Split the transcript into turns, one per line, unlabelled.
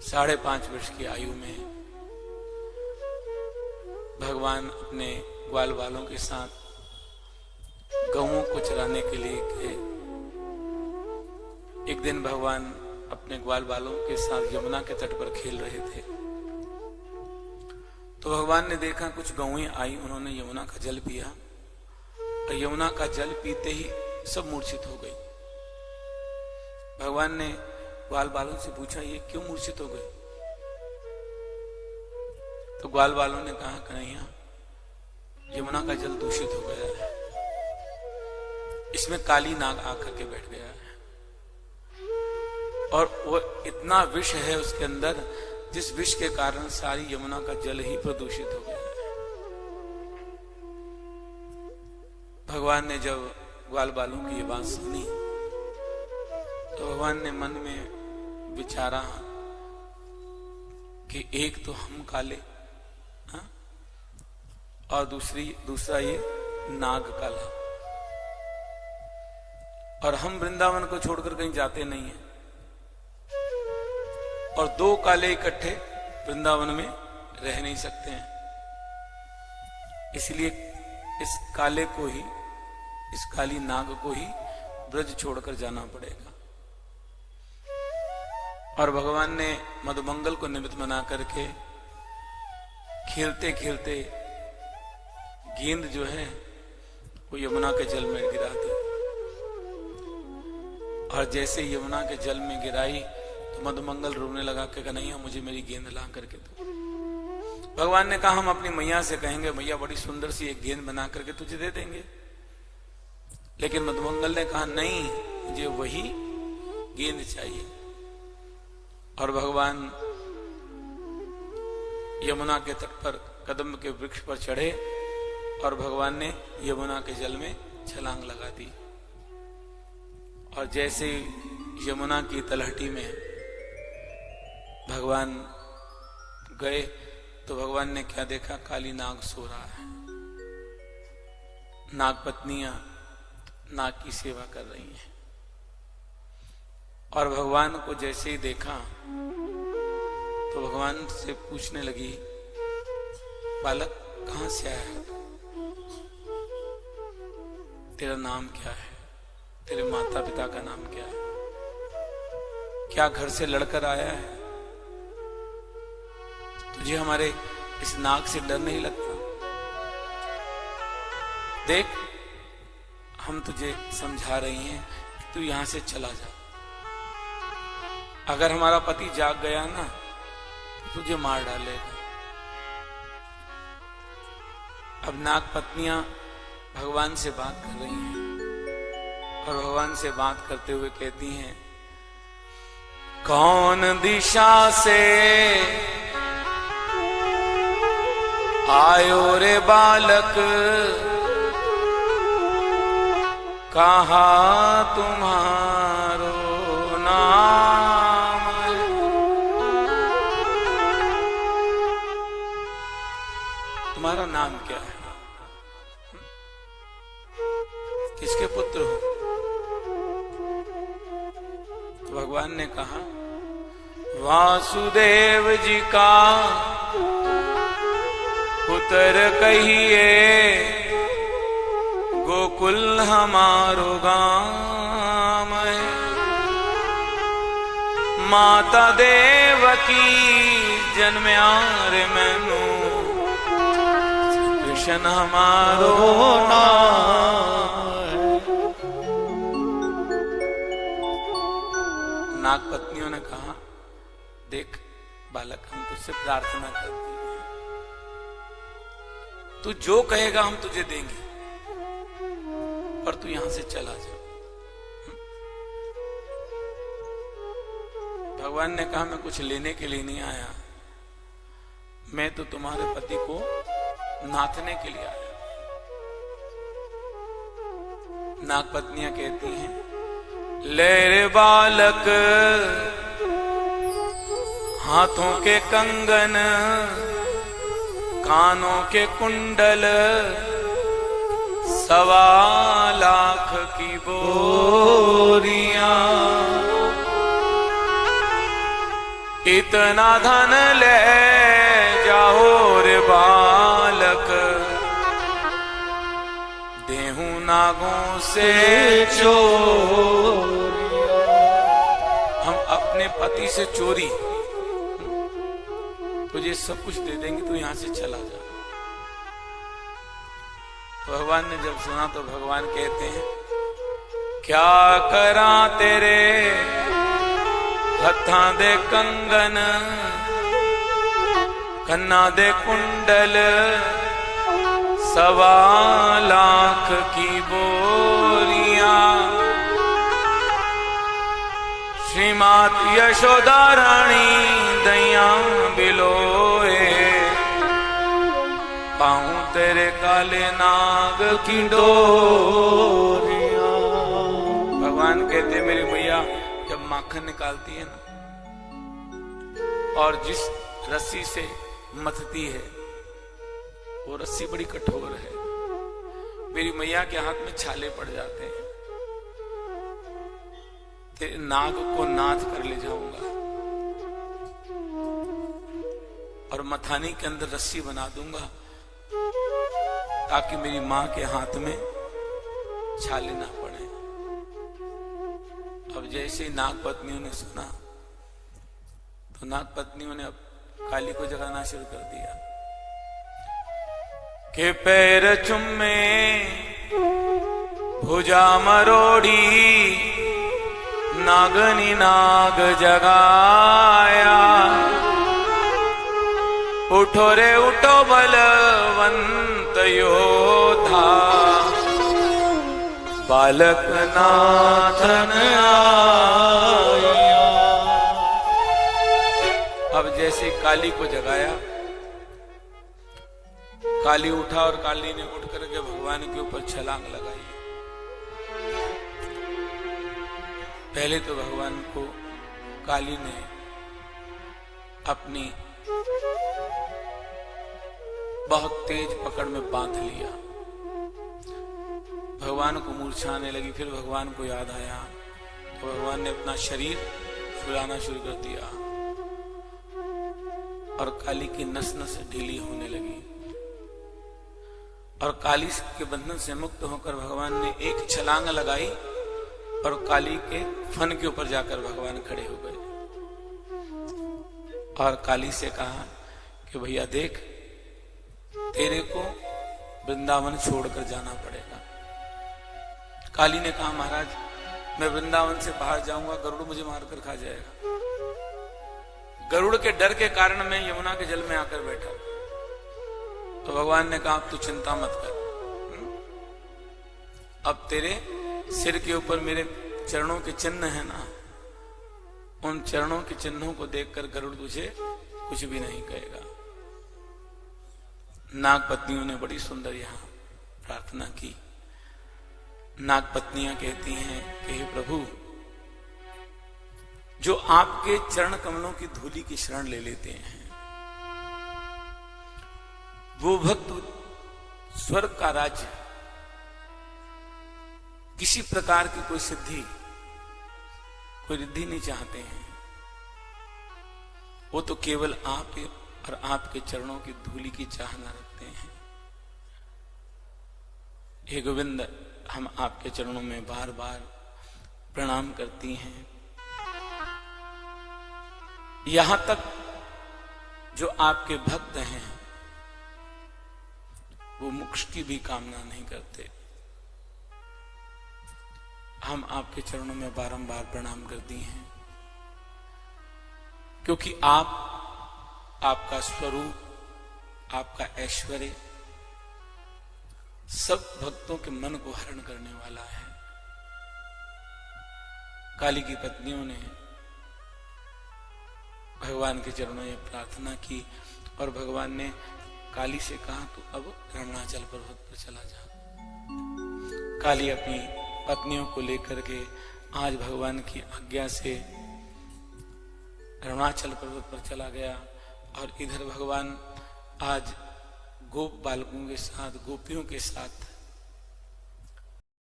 5.5 वर्ष की आयु में भगवान अपने ग्वाल वालों के साथ गौओं को चराने के लिए गए। एक दिन भगवान अपने ग्वाल वालों के साथ यमुना के तट पर खेल रहे थे, तो भगवान ने देखा कुछ गौएं आई, उन्होंने यमुना का जल पिया और यमुना का जल पीते ही सब मूर्छित हो गई। भगवान ने ग्वाल वालों से पूछा, ये क्यों मूर्छित हो गए? तो ग्वाल वालों ने कहा, कन्हैया यमुना का जल दूषित हो गया है, इसमें काली नाग आकर के बैठ गया है और वो इतना विष है उसके अंदर, जिस विष के कारण सारी यमुना का जल ही प्रदूषित हो गया है। भगवान ने जब ग्वाल बालों की ये बात सुनी तो भगवान ने मन में विचारा कि एक तो हम काले, हा? और दूसरा ये नाग काला, और हम वृंदावन को छोड़कर कहीं जाते नहीं हैं, और 2 काले इकट्ठे वृंदावन में रह नहीं सकते हैं। इसलिए इस काले को ही, इस काली नाग को ही ब्रज छोड़कर जाना पड़ेगा। और भगवान ने मधुमंगल को निमित्त बना करके खेलते खेलते गेंद जो है वो यमुना के जल में गिरा दी, और जैसे यमुना के जल में गिराई तो मधुमंगल रोने लगा कि कन्हैया मुझे मेरी गेंद ला करके दो। भगवान ने कहा, हम अपनी मैया से कहेंगे, मैया बड़ी सुंदर सी एक गेंद बना करके तुझे दे देंगे। लेकिन मधुमंगल ने कहा, नहीं, मुझे वही गेंद चाहिए। और भगवान यमुना के तट पर कदम्ब के वृक्ष पर चढ़े और भगवान ने यमुना के जल में छलांग लगा दी। और जैसे यमुना की तलहटी में भगवान गए तो भगवान ने क्या देखा? काली नाग सो रहा है। नाग पत्नियां नाग की सेवा कर रही हैं। और भगवान को जैसे ही देखा तो भगवान से पूछने लगी, बालक कहां से आया है? तेरा नाम क्या है? तेरे माता पिता का नाम क्या है? क्या घर से लड़कर आया है? तुझे हमारे इस नाग से डर नहीं लगता? देख, हम तुझे समझा रही हैं कि तू यहां से चला जा। अगर हमारा पति जाग गया ना तो तुझे मार डालेगा। अब नाग पत्नियां भगवान से बात कर रही हैं और भगवान से बात करते हुए कहती हैं, कौन दिशा से आयो रे बालक, कहा तुम्हारो नाम? तुम्हारा नाम क्या है? किसके पुत्र हो? तो भगवान ने कहा, वासुदेव जी का पुत्र कहिए, गोकुल हमारो गाम है। माता देवकी जन्म्यार मैनू, कृष्ण हमारो नाम। नाग पत्नियों ने कहा, देख बालक, हम तुझसे प्रार्थना करते हैं, तू जो कहेगा हम तुझे देंगे, पर तू यहां से चला जा। भगवान ने कहा, मैं कुछ लेने के लिए नहीं आया, मैं तो तुम्हारे पति को नाथने के लिए आया। नाग पत्नियां कहती हैं, ले रे बालक, हाथों के कंगन, कानों के कुंडल, 1.25 लाख की बोरियां, इतना धन ले जाओ रे बालक, देहूं नागों से चोरिया। हम अपने पति से चोरी, तुझे सब कुछ दे देंगे, तू यहां से चला जा। भगवान ने जब सुना तो भगवान कहते हैं, क्या करा तेरे हत्था दे कंगन, कन्ना दे कुंडल, 1.25 लाख की बोरियां। श्रीमात यशोदा रानी दैया बिलोए, पाऊं तेरे काले नाग की डोरियां। भगवान कहते मेरी मैया जब माखन निकालती है ना, और जिस रस्सी से मथती है वो रस्सी बड़ी कठोर है, मेरी मैया के हाथ में छाले पड़ जाते हैं। तेरे नाग को नाथ कर ले जाऊंगा और मथानी के अंदर रस्सी बना दूंगा, ताकि मेरी मां के हाथ में छाले ना पड़े। अब जैसे ही नाग पत्नियों ने सुना तो नाग पत्नियों ने अब काली को जगाना शुरू कर दिया कि पैर चुम्मे भुजा मरोड़ी, नागनी नाग जगाया। उठो रे उठो बलवंत योद्धा, बालक नाथन आया। अब जैसे काली को जगाया, काली उठा और काली ने उठ करके भगवान के ऊपर छलांग लगाई। पहले तो भगवान को काली ने अपनी बहुत तेज पकड़ में बांध लिया, भगवान को मूर्छा आने लगी। फिर भगवान को याद आया तो भगवान ने अपना शरीर फुलाना शुरू कर दिया और काली की नस नस ढीली होने लगी, और काली के बंधन से मुक्त होकर भगवान ने एक छलांग लगाई और काली के फन के ऊपर जाकर भगवान खड़े हो गए और काली से कहा कि भैया देख, तेरे को वृंदावन छोड़कर जाना पड़ेगा। काली ने कहा महाराज, मैं वृंदावन से बाहर जाऊंगा, गरुड़ मुझे मारकर खा जाएगा। गरुड़ के डर के कारण मैं यमुना के जल में आकर बैठा। तो भगवान ने कहा तू चिंता मत कर, अब तेरे सिर के ऊपर मेरे चरणों के चिन्ह है ना, उन चरणों के चिन्हों को देखकर गरुड़ तुझे कुछ भी नहीं कहेगा। नाग पत्नियों ने बड़ी सुंदर यहां प्रार्थना की। नाग पत्नियां कहती हैं कि हे प्रभु, जो आपके चरण कमलों की धूली की शरण ले लेते हैं, वो भक्त स्वर्ग का राज्य, किसी प्रकार की कोई सिद्धि, कोई रिद्धि नहीं चाहते हैं। वो तो केवल आप और आपके चरणों की धूली की चाहना रखते हैं। हे गोविंद, हम आपके चरणों में बार बार प्रणाम करती हैं। यहां तक जो आपके भक्त हैं वो मोक्ष की भी कामना नहीं करते। हम आपके चरणों में बारंबार प्रणाम करती हैं, क्योंकि आपका स्वरूप, आपका ऐश्वर्य सब भक्तों के मन को हरण करने वाला है। काली की पत्नियों ने भगवान के चरणों में प्रार्थना की और भगवान ने काली से कहा तू अब अरुणाचल पर्वत पर चला जा। काली अपनी पत्नियों को लेकर के आज भगवान की आज्ञा से अरुणाचल पर्वत पर चला गया और इधर भगवान आज गोप बालकों के साथ, गोपियों के साथ